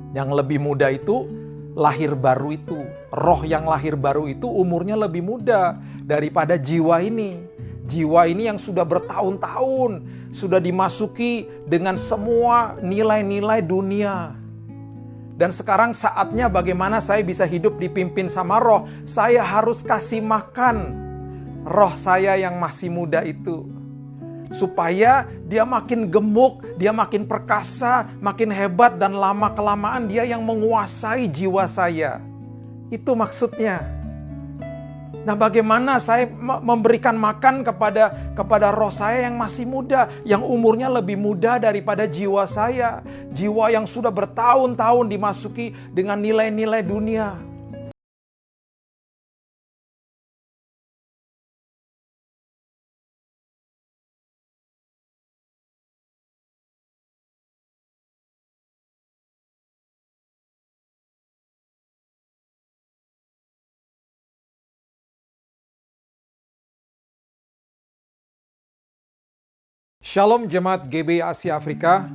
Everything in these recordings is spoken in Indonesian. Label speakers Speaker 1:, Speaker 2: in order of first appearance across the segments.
Speaker 1: Yang lebih muda itu lahir baru itu. Roh yang lahir baru itu umurnya lebih muda daripada jiwa ini. Jiwa ini yang sudah bertahun-tahun, sudah dimasuki dengan semua nilai-nilai dunia. Dan sekarang saatnya bagaimana saya bisa hidup dipimpin sama roh. Saya harus kasih makan roh saya yang masih muda itu. Supaya dia makin gemuk, dia makin perkasa, makin hebat, dan lama-kelamaan dia yang menguasai jiwa saya. Itu maksudnya. Nah, bagaimana saya memberikan makan kepada roh saya yang masih muda, yang umurnya lebih muda daripada jiwa saya. Jiwa yang sudah bertahun-tahun dimasuki dengan nilai-nilai dunia. Shalom Jemaat GBI Asia Afrika.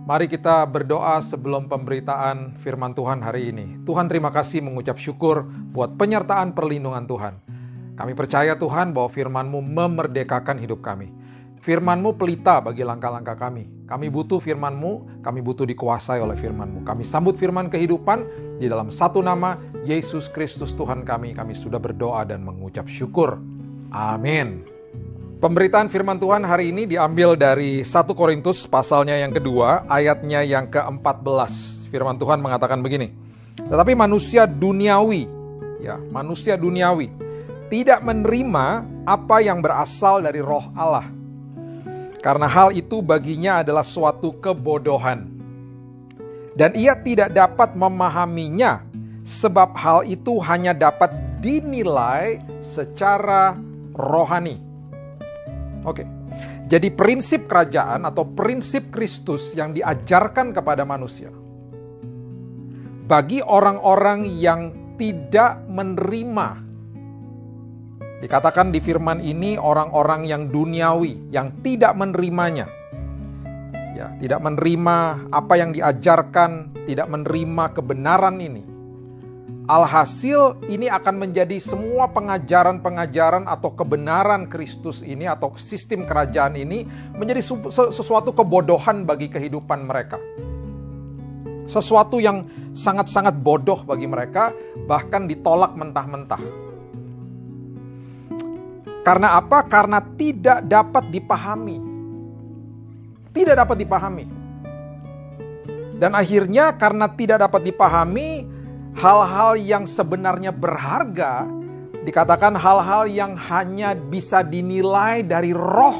Speaker 1: Mari kita berdoa sebelum pemberitaan firman Tuhan hari ini. Tuhan, terima kasih, mengucap syukur buat penyertaan perlindungan Tuhan. Kami percaya Tuhan bahwa firman-Mu memerdekakan hidup kami. Firman-Mu pelita bagi langkah-langkah kami. Kami butuh firman-Mu, kami butuh dikuasai oleh firman-Mu. Kami sambut firman kehidupan di dalam satu nama, Yesus Kristus Tuhan kami. Kami sudah berdoa dan mengucap syukur. Amin. Pemberitaan firman Tuhan hari ini diambil dari 1 Korintus pasalnya yang kedua, ayatnya yang ke-14. Firman Tuhan mengatakan begini. Tetapi manusia duniawi, manusia duniawi tidak menerima apa yang berasal dari roh Allah. Karena hal itu baginya adalah suatu kebodohan. Dan ia tidak dapat memahaminya, sebab hal itu hanya dapat dinilai secara rohani. Oke, jadi prinsip kerajaan atau prinsip Kristus yang diajarkan kepada manusia. Bagi orang-orang yang tidak menerima, dikatakan di firman ini orang-orang yang duniawi, yang tidak menerimanya. Ya, tidak menerima apa yang diajarkan, tidak menerima kebenaran ini. Alhasil ini akan menjadi semua pengajaran-pengajaran atau kebenaran Kristus ini atau sistem kerajaan ini menjadi sesuatu kebodohan bagi kehidupan mereka. Sesuatu yang sangat-sangat bodoh bagi mereka, bahkan ditolak mentah-mentah. Karena apa? Karena tidak dapat dipahami. Tidak dapat dipahami. Dan akhirnya karena tidak dapat dipahami, hal-hal yang sebenarnya berharga, dikatakan hal-hal yang hanya bisa dinilai dari roh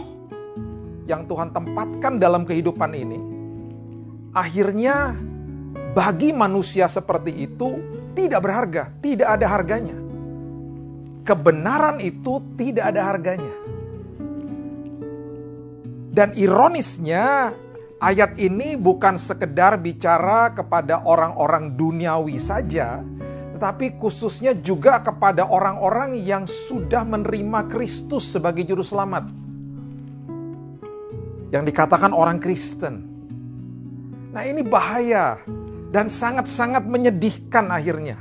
Speaker 1: yang Tuhan tempatkan dalam kehidupan ini. Akhirnya bagi manusia seperti itu tidak berharga, tidak ada harganya. Kebenaran itu tidak ada harganya. Dan ironisnya, ayat ini bukan sekedar bicara kepada orang-orang duniawi saja, tetapi khususnya juga kepada orang-orang yang sudah menerima Kristus sebagai juru selamat. Yang dikatakan orang Kristen. Nah, ini bahaya dan sangat-sangat menyedihkan akhirnya.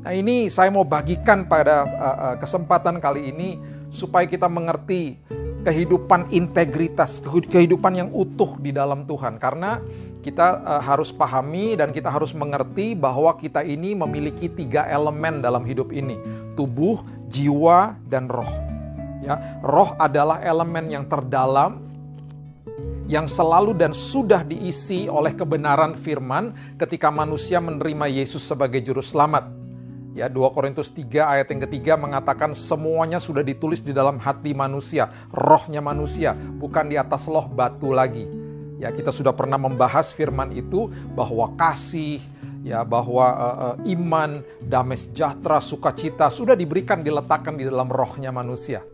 Speaker 1: Nah, ini saya mau bagikan pada kesempatan kali ini supaya kita mengerti kehidupan integritas, kehidupan yang utuh di dalam Tuhan. Karena kita harus pahami dan kita harus mengerti bahwa kita ini memiliki 3 elemen dalam hidup ini. Tubuh, jiwa, dan roh. Ya, roh adalah elemen yang terdalam, yang selalu dan sudah diisi oleh kebenaran firman ketika manusia menerima Yesus sebagai juru selamat. Ya, 2 Korintus 3 ayat yang ketiga mengatakan semuanya sudah ditulis di dalam hati manusia, rohnya manusia, bukan di atas loh batu lagi. Ya, kita sudah pernah membahas firman itu bahwa kasih, ya, bahwa iman, damai sejahtera, sukacita sudah diberikan, diletakkan di dalam rohnya manusia.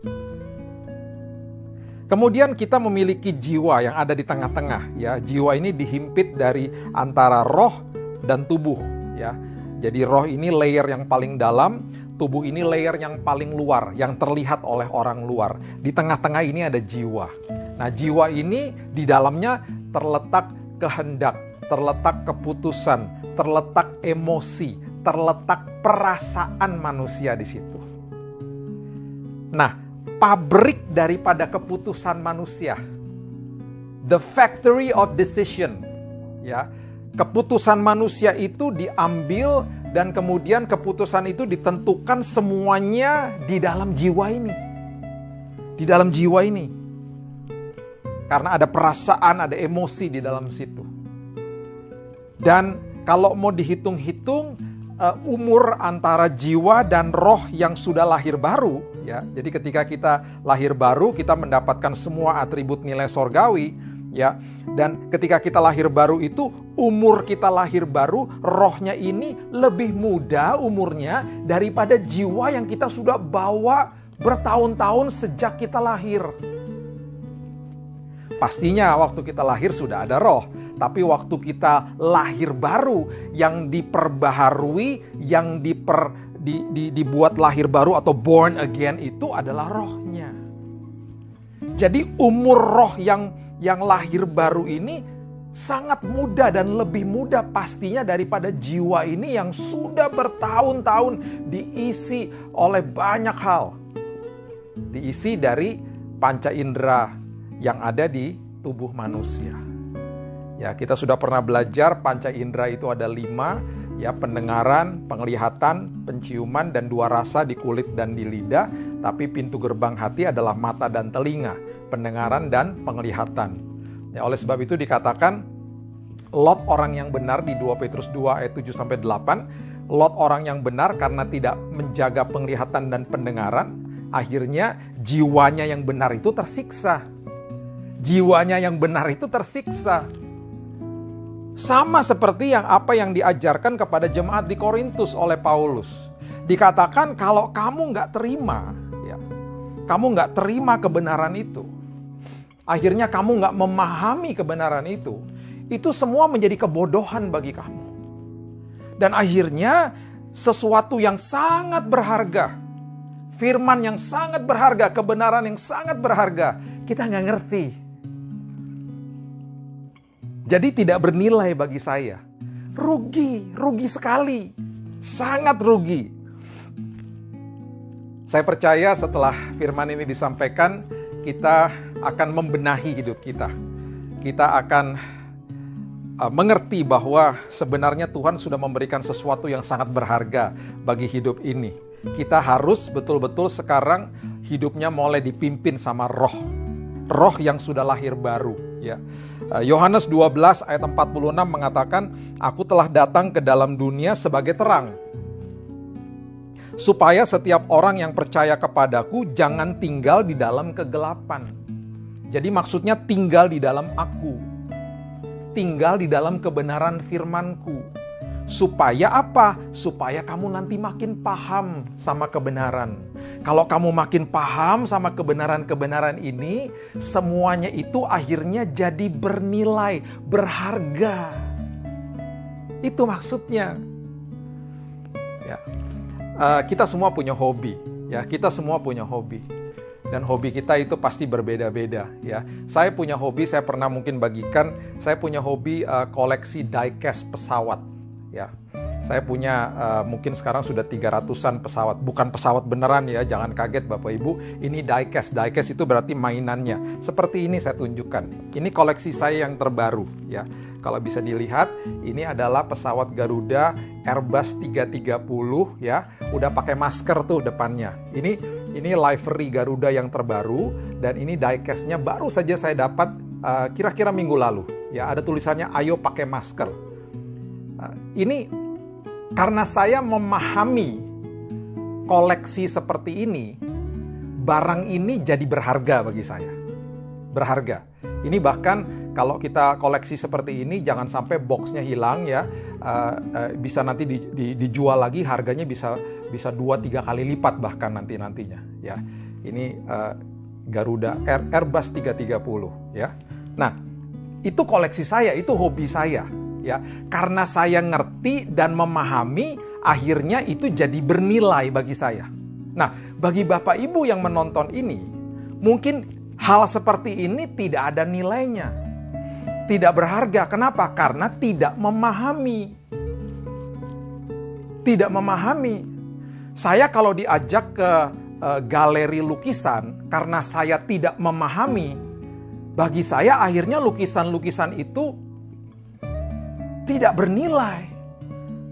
Speaker 1: Kemudian kita memiliki jiwa yang ada di tengah-tengah. Ya, jiwa ini dihimpit dari antara roh dan tubuh. Ya. Jadi roh ini layer yang paling dalam, tubuh ini layer yang paling luar, yang terlihat oleh orang luar. Di tengah-tengah ini ada jiwa. Nah, jiwa ini di dalamnya terletak kehendak. terletak keputusan, terletak emosi, terletak perasaan manusia di situ. Nah, pabrik daripada keputusan manusia, the factory of decision, ya, keputusan manusia itu diambil dan kemudian keputusan itu ditentukan semuanya di dalam jiwa ini. Di dalam jiwa ini. Karena ada perasaan, ada emosi di dalam situ. Dan kalau mau dihitung-hitung, umur antara jiwa dan roh yang sudah lahir baru, ya. Jadi ketika kita lahir baru, kita mendapatkan semua atribut nilai sorgawi, ya. Dan ketika kita lahir baru itu, umur kita lahir baru, rohnya ini lebih muda umurnya daripada jiwa yang kita sudah bawa bertahun-tahun sejak kita lahir. Pastinya waktu kita lahir sudah ada roh, tapi waktu kita lahir baru yang diperbaharui, yang dibuat lahir baru atau born again itu adalah rohnya. Jadi umur roh yang lahir baru ini sangat muda dan lebih muda pastinya daripada jiwa ini yang sudah bertahun-tahun diisi oleh banyak hal. Diisi dari panca indera yang ada di tubuh manusia. Ya, kita sudah pernah belajar panca indera itu ada 5, ya, pendengaran, penglihatan, penciuman, dan 2 rasa di kulit dan di lidah. Tapi pintu gerbang hati adalah mata dan telinga, pendengaran dan penglihatan. Ya, oleh sebab itu dikatakan Lot orang yang benar di 2 Petrus 2 ayat 7-8. Lot orang yang benar karena tidak menjaga penglihatan dan pendengaran, akhirnya jiwanya yang benar itu tersiksa. Jiwanya yang benar itu tersiksa. Sama seperti apa yang diajarkan kepada jemaat di Korintus oleh Paulus. Dikatakan kalau kamu nggak terima, ya, kamu nggak terima kebenaran itu, akhirnya kamu nggak memahami kebenaran itu semua menjadi kebodohan bagi kamu. Dan akhirnya sesuatu yang sangat berharga, firman yang sangat berharga, kebenaran yang sangat berharga, kita nggak ngerti. Jadi tidak bernilai bagi saya. Rugi sekali. Sangat rugi. Saya percaya setelah firman ini disampaikan, kita akan membenahi hidup kita. Kita akan mengerti bahwa sebenarnya Tuhan sudah memberikan sesuatu yang sangat berharga bagi hidup ini. Kita harus betul-betul sekarang hidupnya mulai dipimpin sama roh. Roh yang sudah lahir baru, ya. Yohanes 12 ayat 46 mengatakan, aku telah datang ke dalam dunia sebagai terang, supaya setiap orang yang percaya kepadaku jangan tinggal di dalam kegelapan. Jadi maksudnya tinggal di dalam aku, tinggal di dalam kebenaran firmanku. Supaya apa? Supaya kamu nanti makin paham sama kebenaran. Kalau kamu makin paham sama kebenaran-kebenaran ini, semuanya itu akhirnya jadi bernilai, berharga. Itu maksudnya. Ya. Kita semua punya hobi, ya. Kita semua punya hobi. Dan hobi kita itu pasti berbeda-beda, ya. Saya punya hobi, saya pernah mungkin bagikan, saya punya hobi koleksi diecast pesawat. Ya, saya punya mungkin sekarang sudah 300-an pesawat. Bukan pesawat beneran ya, jangan kaget Bapak Ibu. Ini diecast. Diecast itu berarti mainannya. Seperti ini saya tunjukkan. Ini koleksi saya yang terbaru ya. Kalau bisa dilihat, ini adalah pesawat Garuda Airbus 330 ya. Udah pakai masker tuh depannya. Ini livery Garuda yang terbaru dan ini diecast-nya baru saja saya dapat kira-kira minggu lalu. Ya, ada tulisannya ayo pakai masker. Ini karena saya memahami koleksi seperti ini, barang ini jadi berharga bagi saya. Berharga. Ini bahkan kalau kita koleksi seperti ini, jangan sampai boxnya hilang ya. Bisa nanti dijual lagi, harganya bisa 2-3 kali lipat bahkan nantinya ya. Ini Garuda Airbus 330 ya. Nah, itu koleksi saya, itu hobi saya. Ya, karena saya ngerti dan memahami, akhirnya itu jadi bernilai bagi saya. Nah, bagi Bapak Ibu yang menonton ini, mungkin hal seperti ini tidak ada nilainya. Tidak berharga. Kenapa? Karena tidak memahami. Tidak memahami. Saya kalau diajak ke galeri lukisan, karena saya tidak memahami, bagi saya akhirnya lukisan-lukisan itu tidak bernilai.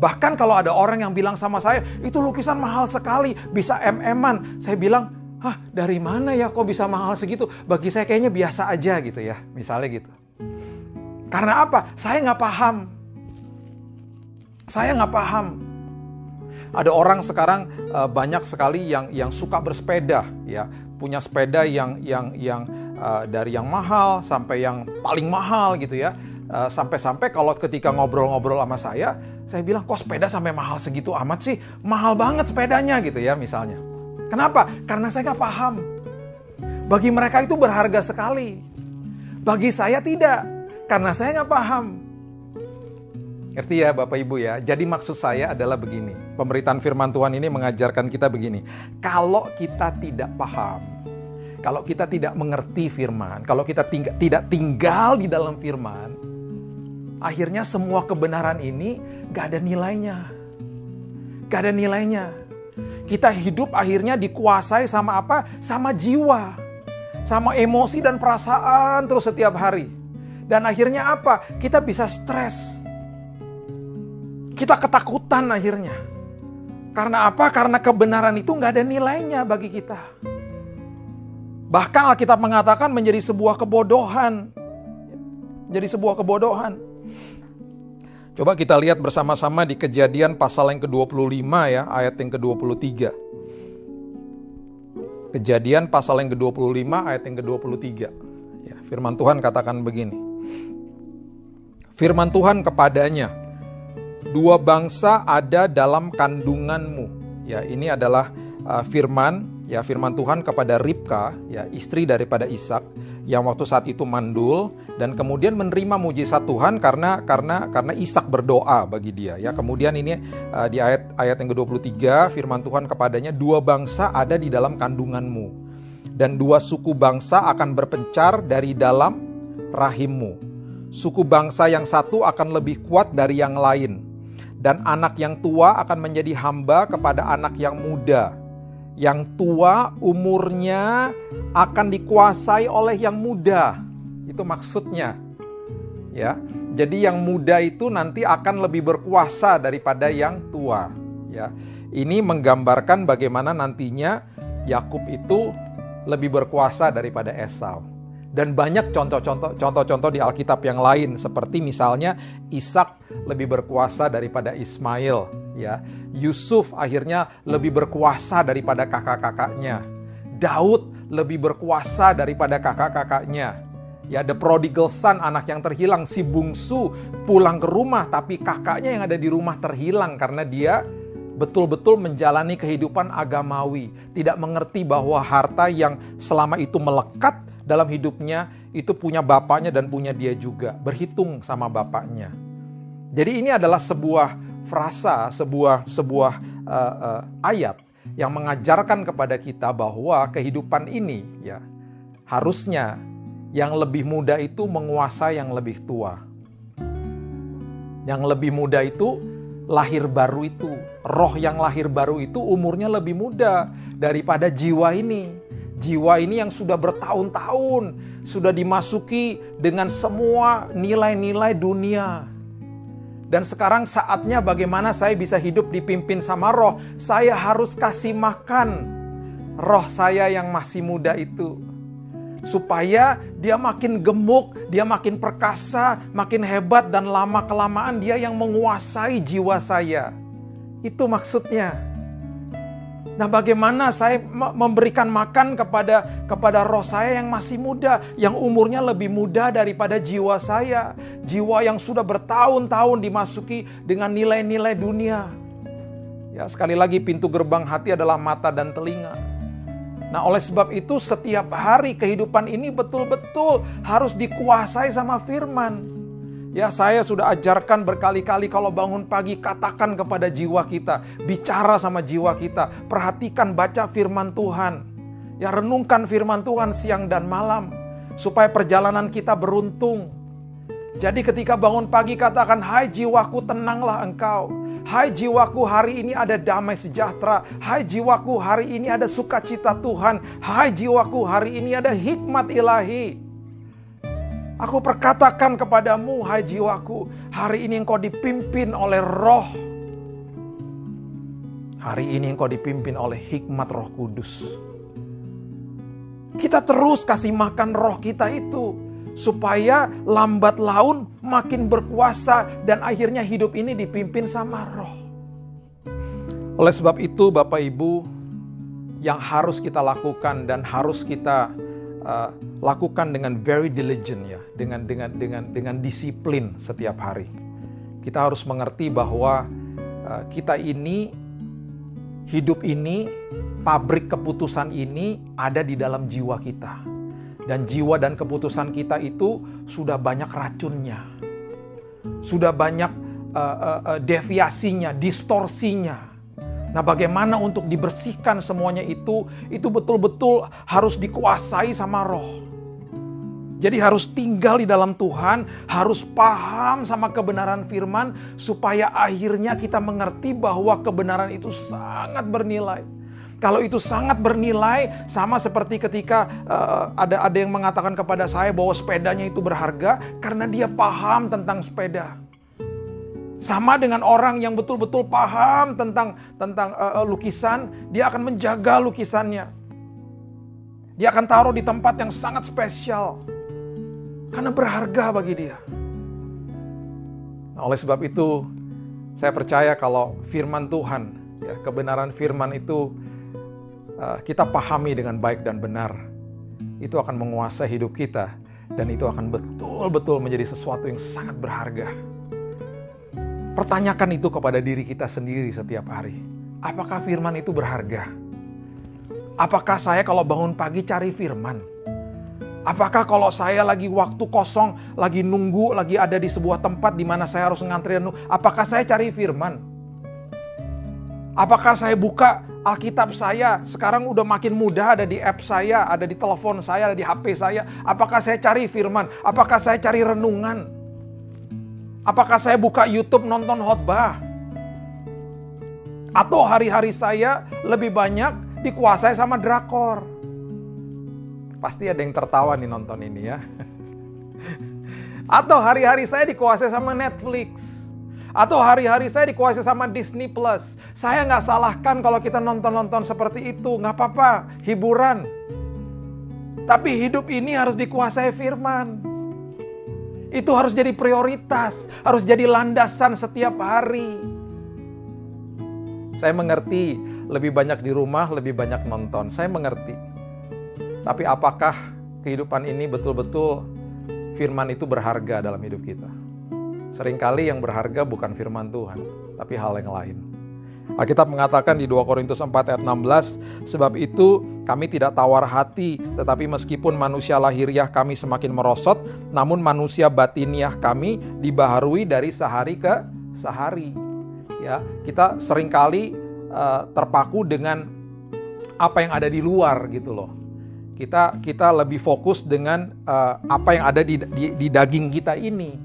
Speaker 1: Bahkan kalau ada orang yang bilang sama saya, itu lukisan mahal sekali, bisa MM-an. Saya bilang, dari mana ya kok bisa mahal segitu? Bagi saya kayaknya biasa aja gitu ya, misalnya gitu. Karena apa? Saya nggak paham. Saya nggak paham. Ada orang sekarang banyak sekali yang suka bersepeda, ya, punya sepeda yang dari yang mahal sampai yang paling mahal gitu ya. Sampai-sampai kalau ketika ngobrol-ngobrol sama saya bilang, kok sepeda sampai mahal segitu amat sih? Mahal banget sepedanya gitu ya misalnya. Kenapa? Karena saya nggak paham. Bagi mereka itu berharga sekali. Bagi saya tidak, karena saya nggak paham. Ngerti ya Bapak Ibu ya? Jadi maksud saya adalah begini. Pemberitaan firman Tuhan ini mengajarkan kita begini. Kalau kita tidak paham, kalau kita tidak mengerti firman, kalau kita tidak tinggal di dalam firman, akhirnya semua kebenaran ini gak ada nilainya. Gak ada nilainya. Kita hidup akhirnya dikuasai sama apa? Sama jiwa. Sama emosi dan perasaan terus setiap hari. Dan akhirnya apa? Kita bisa stres. Kita ketakutan akhirnya. Karena apa? Karena kebenaran itu gak ada nilainya bagi kita. Bahkan Alkitab mengatakan menjadi sebuah kebodohan. Jadi sebuah kebodohan. Coba kita lihat bersama-sama di Kejadian pasal yang ke-25 ya, ayat yang ke-23. Kejadian pasal yang ke-25 ayat yang ke-23. Ya, firman Tuhan katakan begini. Firman Tuhan kepadanya, dua bangsa ada dalam kandunganmu. Ya, ini adalah firman Tuhan kepada Ribka, ya, istri daripada Ishak, yang waktu saat itu mandul dan kemudian menerima mujizat Tuhan karena Ishak berdoa bagi dia. Ya, kemudian ini di ayat yang ke-23 firman Tuhan kepadanya, dua bangsa ada di dalam kandunganmu dan dua suku bangsa akan berpencar dari dalam rahimmu. Suku bangsa yang satu akan lebih kuat dari yang lain. Dan anak yang tua akan menjadi hamba kepada anak yang muda. Yang tua umurnya akan dikuasai oleh yang muda. Itu maksudnya. Ya. Jadi yang muda itu nanti akan lebih berkuasa daripada yang tua. Ya. Ini menggambarkan bagaimana nantinya Yakub itu lebih berkuasa daripada Esau. Dan banyak contoh-contoh di Alkitab yang lain, seperti misalnya Ishak lebih berkuasa daripada Ismail, ya. Yusuf akhirnya lebih berkuasa daripada kakak-kakaknya. Daud lebih berkuasa daripada kakak-kakaknya. Ya, the prodigal son, anak yang terhilang, si bungsu pulang ke rumah tapi kakaknya yang ada di rumah terhilang karena dia betul-betul menjalani kehidupan agamawi, tidak mengerti bahwa harta yang selama itu melekat dalam hidupnya itu punya bapaknya dan punya dia juga, berhitung sama bapaknya. Jadi ini adalah sebuah frasa, sebuah ayat yang mengajarkan kepada kita bahwa kehidupan ini, ya, harusnya yang lebih muda itu menguasai yang lebih tua. Yang lebih muda itu lahir baru itu, roh yang lahir baru itu umurnya lebih muda daripada jiwa ini. Jiwa ini yang sudah bertahun-tahun, sudah dimasuki dengan semua nilai-nilai dunia. Dan sekarang saatnya bagaimana saya bisa hidup dipimpin sama roh. Saya harus kasih makan roh saya yang masih muda itu. Supaya dia makin gemuk, dia makin perkasa, makin hebat, dan lama-kelamaan dia yang menguasai jiwa saya. Itu maksudnya. Nah, bagaimana saya memberikan makan kepada roh saya yang masih muda, yang umurnya lebih muda daripada jiwa saya. Jiwa yang sudah bertahun-tahun dimasuki dengan nilai-nilai dunia. Ya, sekali lagi pintu gerbang hati adalah mata dan telinga. Nah, oleh sebab itu setiap hari kehidupan ini betul-betul harus dikuasai sama firman. Ya, saya sudah ajarkan berkali-kali kalau bangun pagi katakan kepada jiwa kita, bicara sama jiwa kita, perhatikan baca firman Tuhan. Ya, renungkan firman Tuhan siang dan malam supaya perjalanan kita beruntung. Jadi ketika bangun pagi katakan, hai jiwaku tenanglah engkau. Hai jiwaku hari ini ada damai sejahtera. Hai jiwaku hari ini ada sukacita Tuhan. Hai jiwaku hari ini ada hikmat ilahi. Aku perkatakan kepadamu, hai jiwaku, hari ini engkau dipimpin oleh roh. Hari ini engkau dipimpin oleh hikmat Roh Kudus. Kita terus kasih makan roh kita itu, supaya lambat laun makin berkuasa dan akhirnya hidup ini dipimpin sama roh. Oleh sebab itu Bapak Ibu, yang harus kita lakukan dan harus kita lakukan dengan very diligent ya, dengan disiplin setiap hari. Kita harus mengerti bahwa kita ini, hidup ini, pabrik keputusan ini ada di dalam jiwa kita. Dan jiwa dan keputusan kita itu sudah banyak racunnya. Sudah banyak deviasinya, distorsinya. Nah, bagaimana untuk dibersihkan semuanya itu betul-betul harus dikuasai sama roh. Jadi harus tinggal di dalam Tuhan, harus paham sama kebenaran firman, supaya akhirnya kita mengerti bahwa kebenaran itu sangat bernilai. Kalau itu sangat bernilai, sama seperti ketika ada yang mengatakan kepada saya bahwa sepedanya itu berharga karena dia paham tentang sepeda. Sama dengan orang yang betul-betul paham tentang lukisan, dia akan menjaga lukisannya. Dia akan taruh di tempat yang sangat spesial karena berharga bagi dia. Nah, oleh sebab itu, saya percaya kalau firman Tuhan, ya, kebenaran firman itu kita pahami dengan baik dan benar, itu akan menguasai hidup kita dan itu akan betul-betul menjadi sesuatu yang sangat berharga. Pertanyakan itu kepada diri kita sendiri setiap hari. Apakah firman itu berharga? Apakah saya kalau bangun pagi cari firman? Apakah kalau saya lagi waktu kosong, lagi nunggu, lagi ada di sebuah tempat di mana saya harus ngantri, apakah saya cari firman? Apakah saya buka Alkitab saya? Sekarang udah makin mudah, ada di app saya, ada di telepon saya, ada di HP saya. Apakah saya cari firman? Apakah saya cari renungan? Apakah saya buka YouTube nonton khotbah? Atau hari-hari saya lebih banyak dikuasai sama drakor? Pasti ada yang tertawa nih nonton ini ya. Atau hari-hari saya dikuasai sama Netflix. Atau hari-hari saya dikuasai sama Disney Plus. Saya nggak salahkan kalau kita nonton-nonton seperti itu. Nggak apa-apa, hiburan. Tapi hidup ini harus dikuasai firman. Itu harus jadi prioritas, harus jadi landasan setiap hari. Saya mengerti lebih banyak di rumah, lebih banyak nonton. Saya mengerti. Tapi apakah kehidupan ini betul-betul firman itu berharga dalam hidup kita? Seringkali yang berharga bukan firman Tuhan, tapi hal yang lain. Alkitab mengatakan di 2 Korintus 4 ayat 16, sebab itu kami tidak tawar hati, tetapi meskipun manusia lahiriah kami semakin merosot, namun manusia batiniah kami dibaharui dari sehari ke sehari. Ya, kita seringkali terpaku dengan apa yang ada di luar gitu loh. Kita lebih fokus dengan apa yang ada di daging kita ini.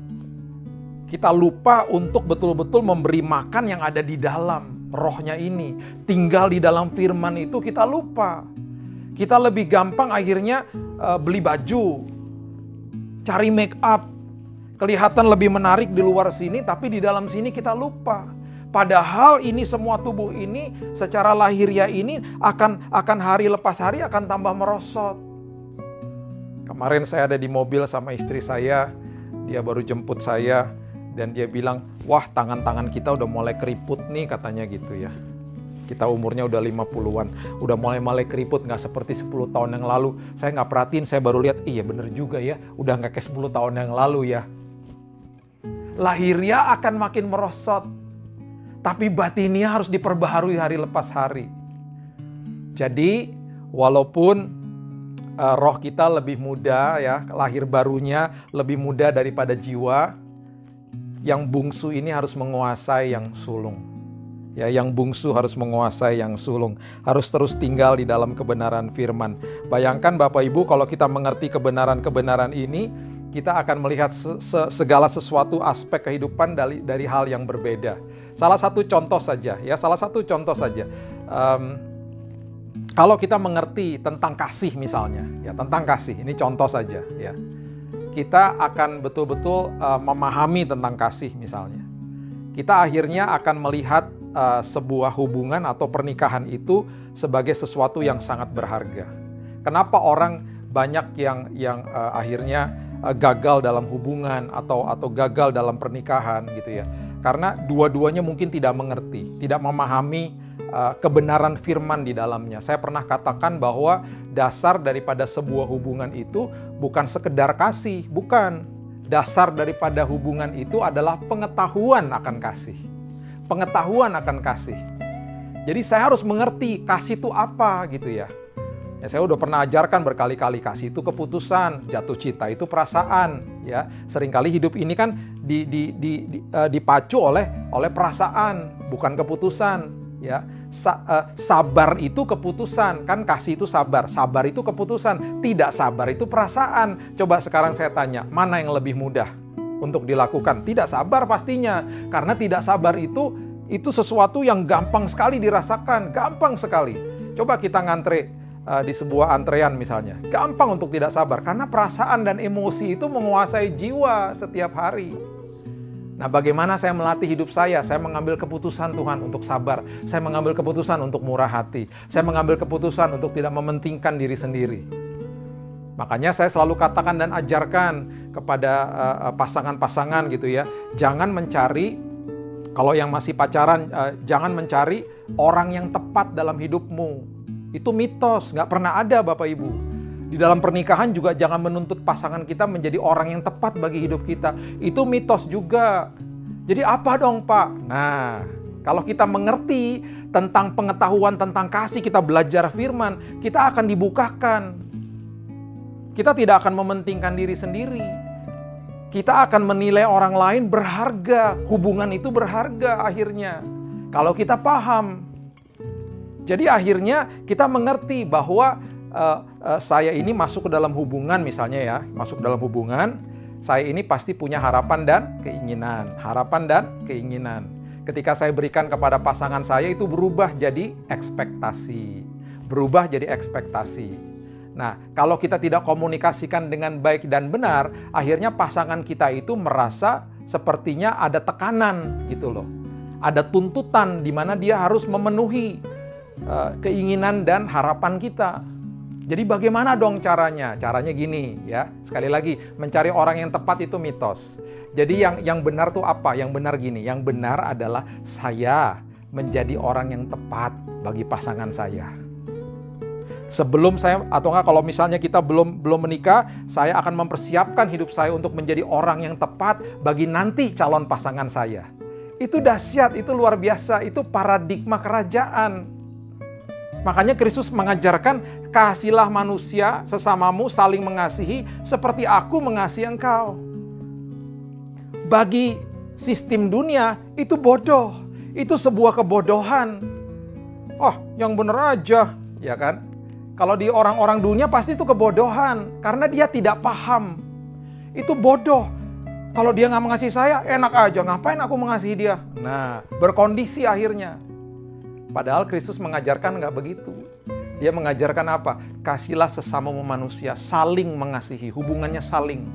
Speaker 1: Kita lupa untuk betul-betul memberi makan yang ada di dalam rohnya ini. Tinggal di dalam firman itu kita lupa. Kita lebih gampang akhirnya beli baju, cari make up, kelihatan lebih menarik di luar sini, tapi di dalam sini kita lupa. Padahal ini semua tubuh ini secara lahiriah ini akan hari lepas hari akan tambah merosot. Kemarin saya ada di mobil sama istri saya, dia baru jemput saya. Dan dia bilang, wah tangan-tangan kita udah mulai keriput nih katanya gitu ya. Kita umurnya udah 50-an, udah mulai keriput, gak seperti 10 tahun yang lalu. Saya gak perhatiin, saya baru lihat, iya bener juga ya, udah gak kayak 10 tahun yang lalu ya. Lahiriah akan makin merosot, tapi batinia harus diperbaharui hari lepas hari. Jadi walaupun roh kita lebih muda ya, lahir barunya lebih muda daripada jiwa, yang bungsu ini harus menguasai yang sulung. Ya, yang bungsu harus menguasai yang sulung. Harus terus tinggal di dalam kebenaran firman. Bayangkan Bapak Ibu kalau kita mengerti kebenaran-kebenaran ini, kita akan melihat segala sesuatu aspek kehidupan dari hal yang berbeda. Salah satu contoh saja. Kalau kita mengerti tentang kasih misalnya, ya tentang kasih, ini contoh saja, ya. Kita akan betul-betul memahami tentang kasih misalnya. Kita akhirnya akan melihat sebuah hubungan atau pernikahan itu sebagai sesuatu yang sangat berharga. Kenapa orang banyak yang akhirnya gagal dalam hubungan atau gagal dalam pernikahan gitu ya? Karena dua-duanya mungkin tidak mengerti, tidak memahami kebenaran firman di dalamnya. Saya pernah katakan bahwa dasar daripada sebuah hubungan itu bukan sekedar kasih, bukan. Dasar daripada hubungan itu adalah pengetahuan akan kasih. Pengetahuan akan kasih. Jadi saya harus mengerti kasih itu apa gitu ya. Ya, saya udah pernah ajarkan berkali-kali, kasih itu keputusan, jatuh cinta itu perasaan, ya. Seringkali hidup ini kan dipacu oleh perasaan, bukan keputusan, ya. Sabar itu keputusan, kan kasih itu sabar itu keputusan, tidak sabar itu perasaan. Coba sekarang saya tanya, mana yang lebih mudah untuk dilakukan? Tidak sabar pastinya, karena tidak sabar itu sesuatu yang gampang sekali dirasakan, gampang sekali. Coba kita ngantre di sebuah antrean misalnya, gampang untuk tidak sabar karena perasaan dan emosi itu menguasai jiwa setiap hari. Nah, bagaimana saya melatih hidup saya? Saya mengambil keputusan Tuhan untuk sabar. Saya mengambil keputusan untuk murah hati. Saya mengambil keputusan untuk tidak mementingkan diri sendiri. Makanya saya selalu katakan dan ajarkan kepada pasangan-pasangan gitu ya, jangan mencari, kalau yang masih pacaran, jangan mencari orang yang tepat dalam hidupmu. Itu mitos, nggak pernah ada Bapak Ibu. Di dalam pernikahan juga jangan menuntut pasangan kita menjadi orang yang tepat bagi hidup kita. Itu mitos juga. Jadi apa dong Pak? Nah, kalau kita mengerti tentang pengetahuan tentang kasih, kita belajar firman, kita akan dibukakan. Kita tidak akan mementingkan diri sendiri. Kita akan menilai orang lain berharga. Hubungan itu berharga akhirnya. Kalau kita paham. Jadi akhirnya kita mengerti bahwa saya ini masuk ke dalam hubungan misalnya ya, masuk ke dalam hubungan, saya ini pasti punya harapan dan keinginan, Ketika saya berikan kepada pasangan saya itu berubah jadi ekspektasi. Nah, kalau kita tidak komunikasikan dengan baik dan benar, akhirnya pasangan kita itu merasa sepertinya ada tekanan gitu loh. Ada tuntutan di mana dia harus memenuhi keinginan dan harapan kita. Jadi bagaimana dong caranya? Caranya gini ya. Sekali lagi, mencari orang yang tepat itu mitos. Jadi yang benar tuh apa? Yang benar gini. Yang benar adalah saya menjadi orang yang tepat bagi pasangan saya. Sebelum saya, atau enggak kalau misalnya kita belum menikah, saya akan mempersiapkan hidup saya untuk menjadi orang yang tepat bagi nanti calon pasangan saya. Itu dahsyat, itu luar biasa, itu paradigma kerajaan. Makanya Kristus mengajarkan, kasihilah manusia sesamamu saling mengasihi seperti aku mengasihi engkau. Bagi sistem dunia itu bodoh, itu sebuah kebodohan. Oh, yang bener aja, ya kan? Kalau di orang-orang dunia pasti itu kebodohan, karena dia tidak paham. Itu bodoh. Kalau dia nggak mengasihi saya, enak aja, ngapain aku mengasihi dia? Nah, berkondisi akhirnya. Padahal Kristus mengajarkan nggak begitu. Dia mengajarkan apa? Kasihilah sesamamu manusia, saling mengasihi, hubungannya saling.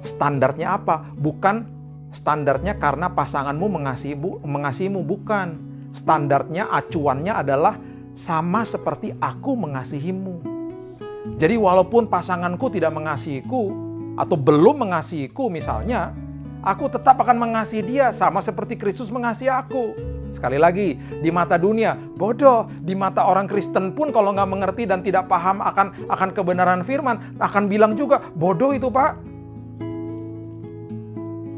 Speaker 1: Standarnya apa? Bukan standarnya karena pasanganmu mengasihimu, bukan. Standarnya, acuannya adalah sama seperti aku mengasihimu. Jadi walaupun pasanganku tidak mengasihiku atau belum mengasihiku misalnya, aku tetap akan mengasihi dia sama seperti Kristus mengasihi aku. Sekali lagi, di mata dunia bodoh, di mata orang Kristen pun kalau nggak mengerti dan tidak paham akan kebenaran firman, akan bilang juga, bodoh itu Pak.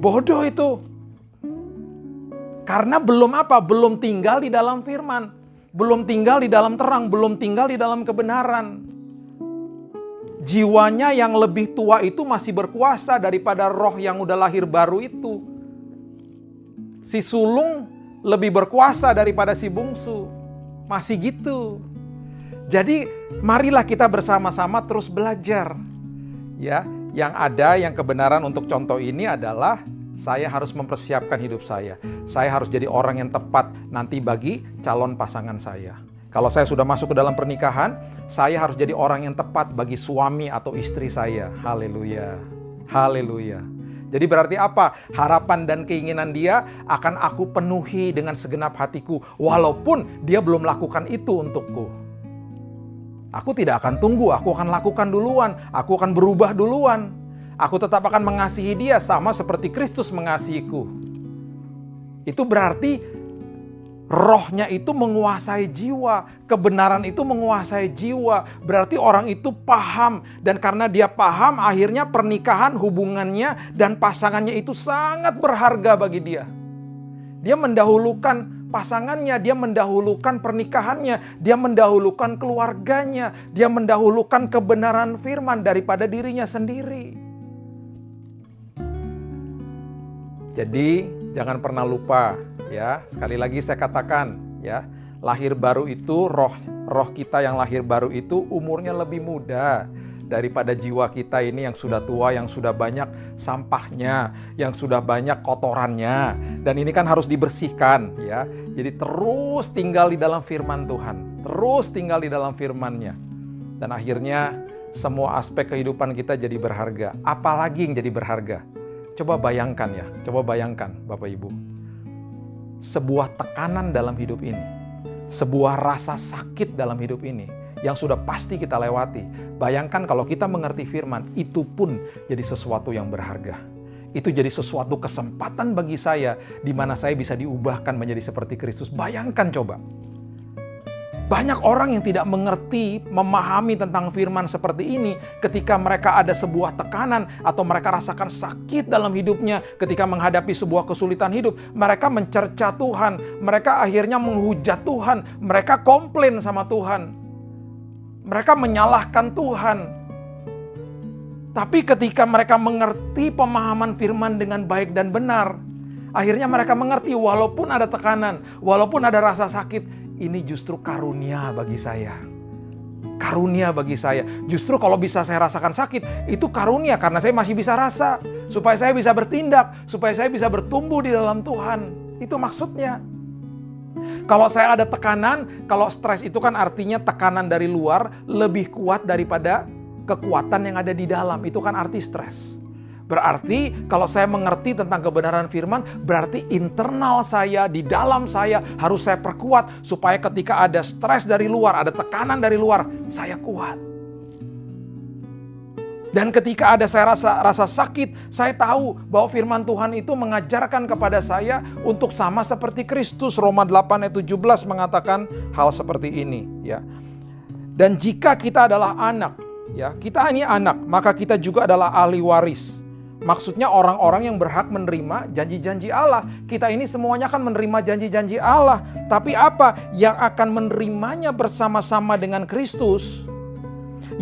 Speaker 1: Bodoh itu. Karena belum tinggal di dalam firman. Belum tinggal di dalam terang, belum tinggal di dalam kebenaran. Jiwanya yang lebih tua itu masih berkuasa daripada roh yang udah lahir baru itu. Si sulung lebih berkuasa daripada si bungsu. Masih gitu. Jadi marilah kita bersama-sama terus belajar. Ya, Yang ada, yang kebenaran untuk contoh ini adalah saya harus mempersiapkan hidup saya. Saya harus jadi orang yang tepat nanti bagi calon pasangan saya. Kalau saya sudah masuk ke dalam pernikahan, saya harus jadi orang yang tepat bagi suami atau istri saya. Haleluya. Haleluya. Jadi berarti apa? Harapan dan keinginan dia akan aku penuhi dengan segenap hatiku. Walaupun dia belum lakukan itu untukku. Aku tidak akan tunggu, aku akan lakukan duluan. Aku akan berubah duluan. Aku tetap akan mengasihi dia sama seperti Kristus mengasihiku. Itu berarti rohnya itu menguasai jiwa. Kebenaran itu menguasai jiwa. Berarti orang itu paham. Dan karena dia paham, akhirnya pernikahan, hubungannya, dan pasangannya itu sangat berharga bagi dia. Dia mendahulukan pasangannya, dia mendahulukan pernikahannya, dia mendahulukan keluarganya, dia mendahulukan kebenaran firman daripada dirinya sendiri. Jadi jangan pernah lupa ya, sekali lagi saya katakan ya, lahir baru itu roh kita yang lahir baru itu umurnya lebih muda daripada jiwa kita ini yang sudah tua, yang sudah banyak sampahnya, yang sudah banyak kotorannya. Dan ini kan harus dibersihkan ya. Jadi terus tinggal di dalam firman Tuhan, terus tinggal di dalam firman-Nya. Dan akhirnya semua aspek kehidupan kita jadi berharga. Apalagi yang jadi berharga? Coba bayangkan ya, coba bayangkan Bapak Ibu. Sebuah tekanan dalam hidup ini, sebuah rasa sakit dalam hidup ini yang sudah pasti kita lewati. Bayangkan kalau kita mengerti firman, itu pun jadi sesuatu yang berharga. Itu jadi sesuatu kesempatan bagi saya, di mana saya bisa diubahkan menjadi seperti Kristus. Bayangkan coba. Banyak orang yang tidak mengerti, memahami tentang firman seperti ini ketika mereka ada sebuah tekanan atau mereka rasakan sakit dalam hidupnya ketika menghadapi sebuah kesulitan hidup. Mereka mencerca Tuhan, mereka akhirnya menghujat Tuhan, mereka komplain sama Tuhan. Mereka menyalahkan Tuhan. Tapi ketika mereka mengerti pemahaman firman dengan baik dan benar, akhirnya mereka mengerti walaupun ada tekanan, walaupun ada rasa sakit, ini justru karunia bagi saya. Karunia bagi saya. Justru kalau bisa saya rasakan sakit, itu karunia karena saya masih bisa rasa. Supaya saya bisa bertindak, supaya saya bisa bertumbuh di dalam Tuhan. Itu maksudnya. Kalau saya ada tekanan, kalau stres itu kan artinya tekanan dari luar lebih kuat daripada kekuatan yang ada di dalam. Itu kan arti stres. Berarti kalau saya mengerti tentang kebenaran firman, berarti internal saya, di dalam saya harus saya perkuat supaya ketika ada stres dari luar, ada tekanan dari luar, saya kuat. Dan ketika ada saya rasa sakit, saya tahu bahwa firman Tuhan itu mengajarkan kepada saya untuk sama seperti Kristus. Roma 8 ayat 17 mengatakan hal seperti ini ya. Dan jika kita adalah anak, ya, kita ini anak, maka kita juga adalah ahli waris. Maksudnya orang-orang yang berhak menerima janji-janji Allah. Kita ini semuanya akan menerima janji-janji Allah. Tapi apa? Yang akan menerimanya bersama-sama dengan Kristus,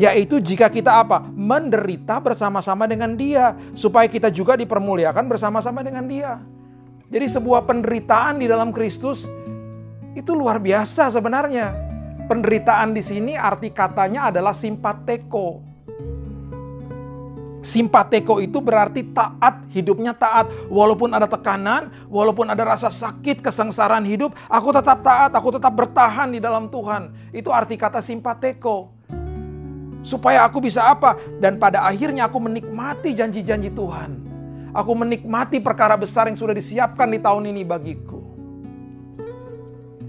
Speaker 1: yaitu jika kita apa? Menderita bersama-sama dengan Dia. Supaya kita juga dipermuliakan bersama-sama dengan Dia. Jadi sebuah penderitaan di dalam Kristus itu luar biasa sebenarnya. Penderitaan di sini arti katanya adalah simpateko. Simpateko itu berarti taat, hidupnya taat. Walaupun ada tekanan, walaupun ada rasa sakit, kesengsaraan hidup, aku tetap taat, aku tetap bertahan di dalam Tuhan. Itu arti kata simpateko. Supaya aku bisa apa? Dan pada akhirnya aku menikmati janji-janji Tuhan. Aku menikmati perkara besar yang sudah disiapkan di tahun ini bagiku.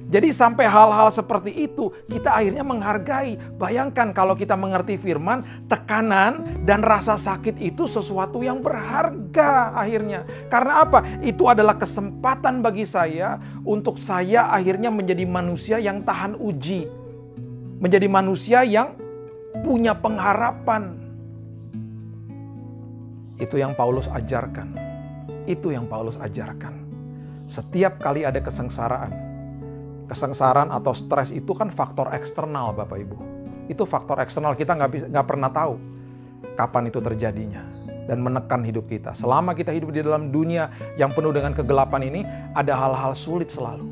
Speaker 1: Jadi sampai hal-hal seperti itu kita akhirnya menghargai. Bayangkan kalau kita mengerti firman, tekanan dan rasa sakit itu sesuatu yang berharga akhirnya. Karena apa? Itu adalah kesempatan bagi saya untuk saya akhirnya menjadi manusia yang tahan uji. Menjadi manusia yang punya pengharapan. Itu yang Paulus ajarkan. Itu yang Paulus ajarkan. Setiap kali ada kesengsaraan atau stres itu kan faktor eksternal Bapak Ibu. Itu faktor eksternal, kita nggak pernah tahu kapan itu terjadinya. Dan menekan hidup kita. Selama kita hidup di dalam dunia yang penuh dengan kegelapan ini, ada hal-hal sulit selalu.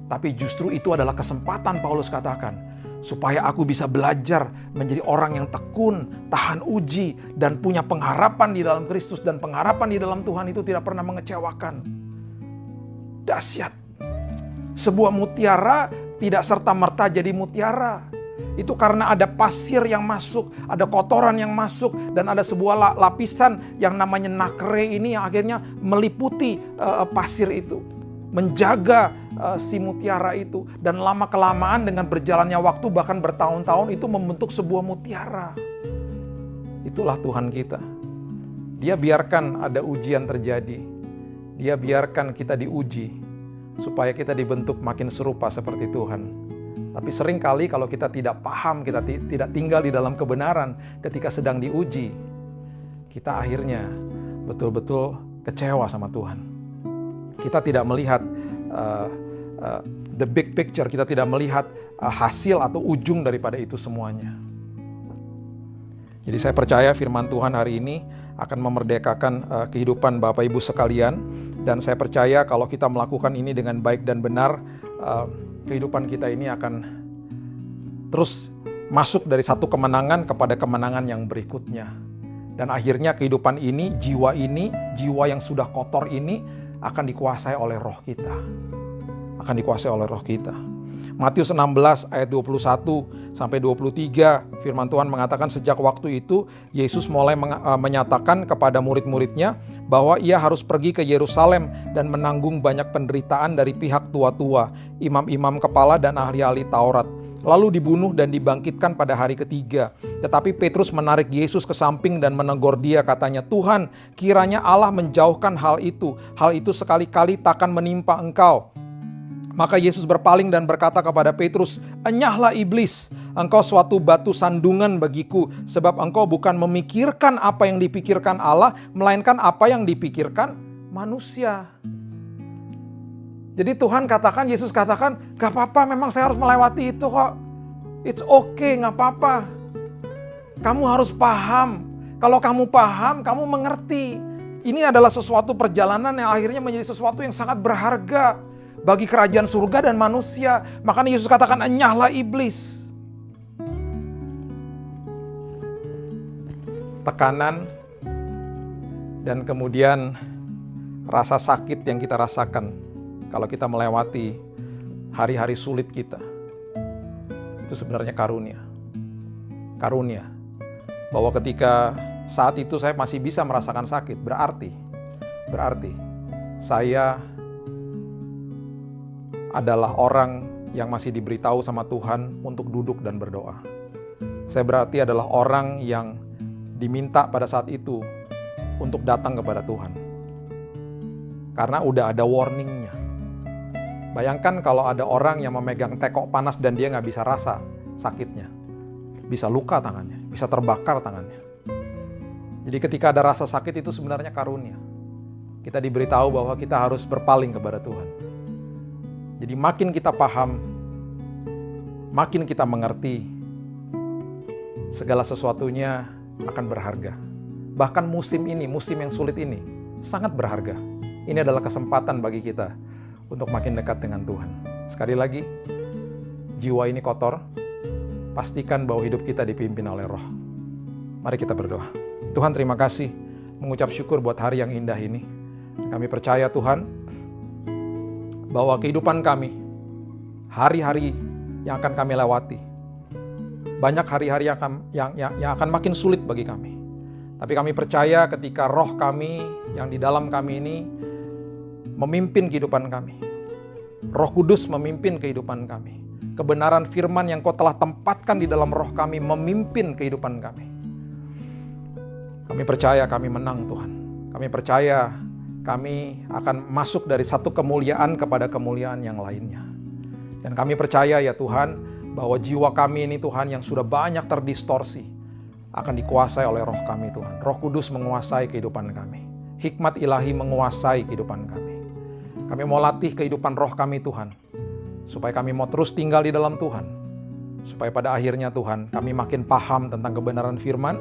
Speaker 1: Tapi justru itu adalah kesempatan Paulus katakan. supaya aku bisa belajar menjadi orang yang tekun, tahan uji, dan punya pengharapan di dalam Kristus. Dan pengharapan di dalam Tuhan itu tidak pernah mengecewakan. Dahsyat. Sebuah mutiara tidak serta-merta jadi mutiara. Itu karena ada pasir yang masuk, ada kotoran yang masuk, dan ada sebuah lapisan yang namanya nakre ini yang akhirnya meliputi pasir itu. Menjaga si mutiara itu. Dan lama-kelamaan dengan berjalannya waktu, bahkan bertahun-tahun, itu membentuk sebuah mutiara. Itulah Tuhan kita. Dia biarkan ada ujian terjadi. Dia biarkan kita diuji, supaya kita dibentuk makin serupa seperti Tuhan. Tapi seringkali kalau kita tidak paham, kita tidak tinggal di dalam kebenaran ketika sedang diuji, kita akhirnya betul-betul kecewa sama Tuhan. Kita tidak melihat the big picture, kita tidak melihat hasil atau ujung daripada itu semuanya. Jadi saya percaya firman Tuhan hari ini akan memerdekakan kehidupan Bapak Ibu sekalian. Dan saya percaya kalau kita melakukan ini dengan baik dan benar, kehidupan kita ini akan terus masuk dari satu kemenangan kepada kemenangan yang berikutnya. Dan akhirnya kehidupan ini, jiwa yang sudah kotor ini akan dikuasai oleh roh kita. Akan dikuasai oleh roh kita. Matius 16 ayat 21 sampai 23, firman Tuhan mengatakan sejak waktu itu Yesus mulai menyatakan kepada murid-muridnya bahwa ia harus pergi ke Yerusalem dan menanggung banyak penderitaan dari pihak tua-tua, imam-imam kepala dan ahli-ahli Taurat, lalu dibunuh dan dibangkitkan pada hari ketiga. Tetapi Petrus menarik Yesus ke samping dan menegur dia, katanya, "Tuhan, kiranya Allah menjauhkan hal itu sekali-kali takkan menimpa engkau." Maka Yesus berpaling dan berkata kepada Petrus, "Enyahlah iblis, engkau suatu batu sandungan bagiku, sebab engkau bukan memikirkan apa yang dipikirkan Allah, melainkan apa yang dipikirkan manusia." Jadi Yesus katakan, "Gak apa-apa, memang saya harus melewati itu kok. It's okay, gak apa-apa. Kamu harus paham. Kalau kamu paham, kamu mengerti. Ini adalah sesuatu perjalanan yang akhirnya menjadi sesuatu yang sangat berharga bagi kerajaan surga dan manusia." Makanya Yesus katakan, "Enyahlah iblis." Tekanan dan kemudian rasa sakit yang kita rasakan kalau kita melewati hari-hari sulit kita, itu sebenarnya karunia. Karunia. Bahwa ketika saat itu saya masih bisa merasakan sakit, berarti saya adalah orang yang masih diberitahu sama Tuhan untuk duduk dan berdoa. Saya berarti adalah orang yang diminta pada saat itu untuk datang kepada Tuhan. Karena udah ada warningnya. Bayangkan kalau ada orang yang memegang tekok panas dan dia nggak bisa rasa sakitnya. Bisa luka tangannya, bisa terbakar tangannya. Jadi ketika ada rasa sakit itu sebenarnya karunia. Kita diberitahu bahwa kita harus berpaling kepada Tuhan. Jadi makin kita paham, makin kita mengerti, segala sesuatunya akan berharga. Bahkan musim yang sulit ini, sangat berharga. Ini adalah kesempatan bagi kita untuk makin dekat dengan Tuhan. Sekali lagi, jiwa ini kotor, pastikan bahwa hidup kita dipimpin oleh Roh. Mari kita berdoa. Tuhan, terima kasih, mengucap syukur buat hari yang indah ini. Kami percaya Tuhan, bahwa kehidupan kami, hari-hari yang akan kami lewati, banyak hari-hari yang akan makin sulit bagi kami. Tapi kami percaya ketika roh kami yang di dalam kami ini memimpin kehidupan kami. Roh Kudus memimpin kehidupan kami. Kebenaran firman yang Kau telah tempatkan di dalam roh kami memimpin kehidupan kami. Kami percaya kami menang Tuhan. Kami percaya kami akan masuk dari satu kemuliaan kepada kemuliaan yang lainnya. Dan kami percaya ya Tuhan, bahwa jiwa kami ini Tuhan yang sudah banyak terdistorsi, akan dikuasai oleh roh kami Tuhan. Roh Kudus menguasai kehidupan kami. Hikmat ilahi menguasai kehidupan kami. Kami mau latih kehidupan roh kami Tuhan, supaya kami mau terus tinggal di dalam Tuhan. Supaya pada akhirnya Tuhan, kami makin paham tentang kebenaran firman.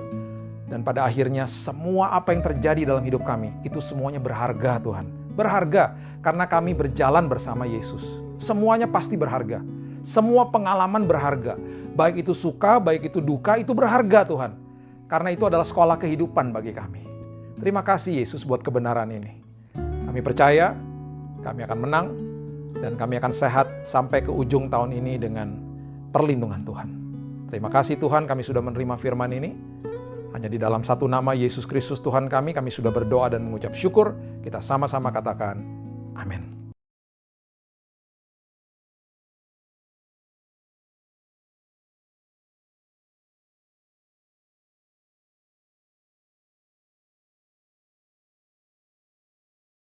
Speaker 1: Dan pada akhirnya semua apa yang terjadi dalam hidup kami, itu semuanya berharga Tuhan. Berharga karena kami berjalan bersama Yesus. Semuanya pasti berharga. Semua pengalaman berharga. Baik itu suka, baik itu duka, itu berharga Tuhan. Karena itu adalah sekolah kehidupan bagi kami. Terima kasih Yesus buat kebenaran ini. Kami percaya, kami akan menang, dan kami akan sehat sampai ke ujung tahun ini dengan perlindungan Tuhan. Terima kasih Tuhan, kami sudah menerima firman ini. Hanya di dalam satu nama Yesus Kristus Tuhan kami sudah berdoa dan mengucap syukur. Kita sama-sama katakan, amin.